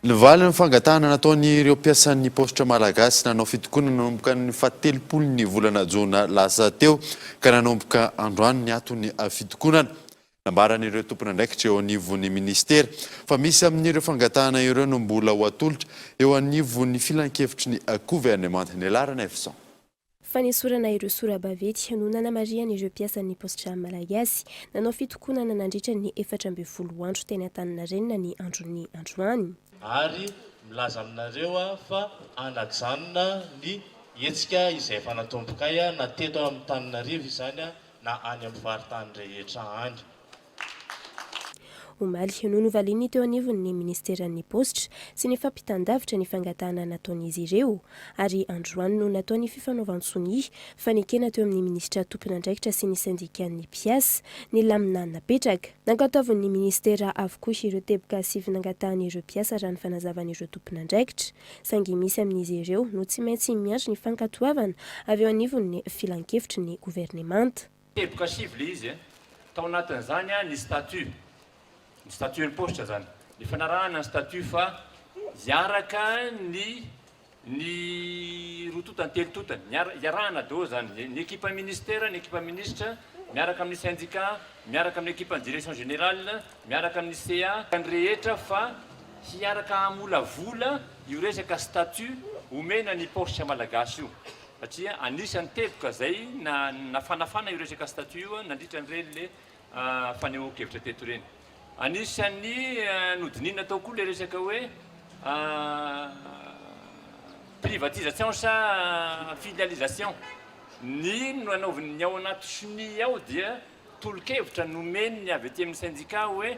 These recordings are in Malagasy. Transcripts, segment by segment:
Nivaly ny fangatahana nataon'ireo mpiasan'ny postra malagasy nanao fitokonana nanomboka ny fahatelopolon'ny volana jona lasa teo ka nanomboka androany ny atony fitokonana. Nambaran'ireo tompon'andraikitra eo anivon'ny ministera fa misy amin'ireo fangatahana ireo no mbola ho atolotra eo anivon'ny filan-kevitry ny gouvernement ny alarana Efson. Fanisorana ireo sora-bavety no nanamarian'ireo mpiasan'ny postra malagasy nanao fitokonana nandritra ny 14 andro teny Antaninarenina ny andron'ny androany. Ary milaza aminareo fa anajanona ny hetsika izay efa natomboka na teto amin'ny Antananarivo izany na any amin'ny faritany rehetra any. Omaly no novaliany teo anivon'ny ministeran'ny postra sy ny fampitandavitra ny fangatahana nataon'izy ireo ary androany no natao ny fifanaovan-tsony fanekena teo amin'ny ministra tompon'andraikitra sy ny syndikan'ny mpiasa ny lamina napetraka. Nankataovan'ny ministera avokoa ireo teboka sy finangatahan'ireo mpiasa raha ny fanazavan'ireo tompon'andraikitra sangy misy amin'izy ireo no tsy maintsy miandry ny fankatoavana avy eo anivon'ny filan-kevitry ny gouvernement. Teboka sivy izy tao anatin'izany ny statut. Ny statut ny postra zany. Ny fanarahana ny statut fa hiaraka ny rototany telototany, hiarahana daholo zany. Ny équipe ministère, ny équipe ministre, miaraka amin'ny syndicat, miaraka amin'ny équipe direction générale, miaraka amin'ny CA, ny rehetra fa hiaraka amolavola io resaka statut omena ny postra malagasy io. Satria anisan'ny teboka zay nafanafana io resaka statut io nandritra an'ireny le fanehoan-kevitra teto reny. Anisan'ny nodinina tao koa le resaka hoe privatisation sa filialisation. Ny nanaovan'ny ao anaty SNI ao dia tolo-kevitra nomeny avy ety amin'ny syndicat hoe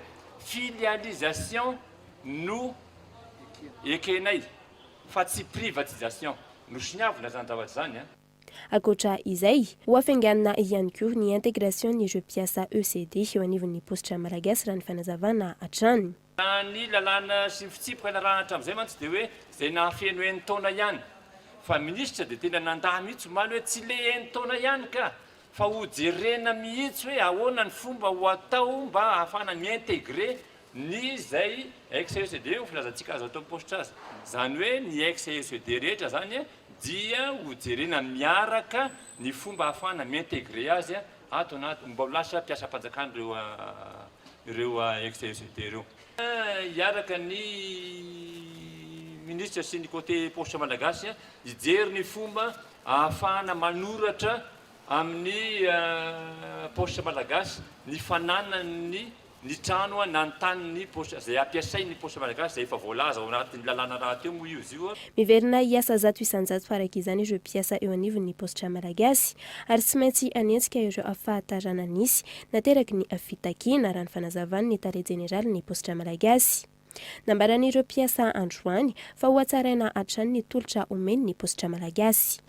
filialisation no ekenay fa tsy privatisation. No siniavina zany zavatra zany. Akoatra izay, ho afainganina ihany koa ny intégration'ireo mpiasa ECD eo anivon'ny postra malagasy raha ny fanazavana hatrany. Ny lalàna sy fitsipika narahana hatramin'izay mantsy dia hoe izay nahafeno enitaona ihany. Fa ministra dia tena nandahy mihitsy omaly hoe tsy le enitaona ihany ka fa ho jerena mihitsy hoe ahoana ny fomba ho atao mba ahafahana miintégré ny zay ex-ECD ho filazantsika azo atao postra azy. Zany hoe ny ex-ECD rehetra zany dia ho jerena miaraka ny fomba ahafahana miintégré azy ato anaty mba ho lasa mpiasa-panjakana ireo ex-ECD ireo. Hiaraka ny ministra sy ny côté postra malagasy hijery ny fomba ahafahana manoratra amin'ny postra malagasy ny fananany ny trano na ny tany postra zay ampiasain'ny postra malagasy zay efa voalaza ao anatin'ny lalàna raha teo moa io izy io. Miverina hiasa 100 faraka izany ireo mpiasa eo anivon'ny postra malagasy ary tsy maintsy anentsika ireo afahatarana nisy nateraky ny fitakiana raha ny fanazavany ny tare jeneraly ny postra malagasy. Nambaran'ireo mpiasa androany fa ho hatsaraina hatrany ny tolotra omeny ny postra malagasy.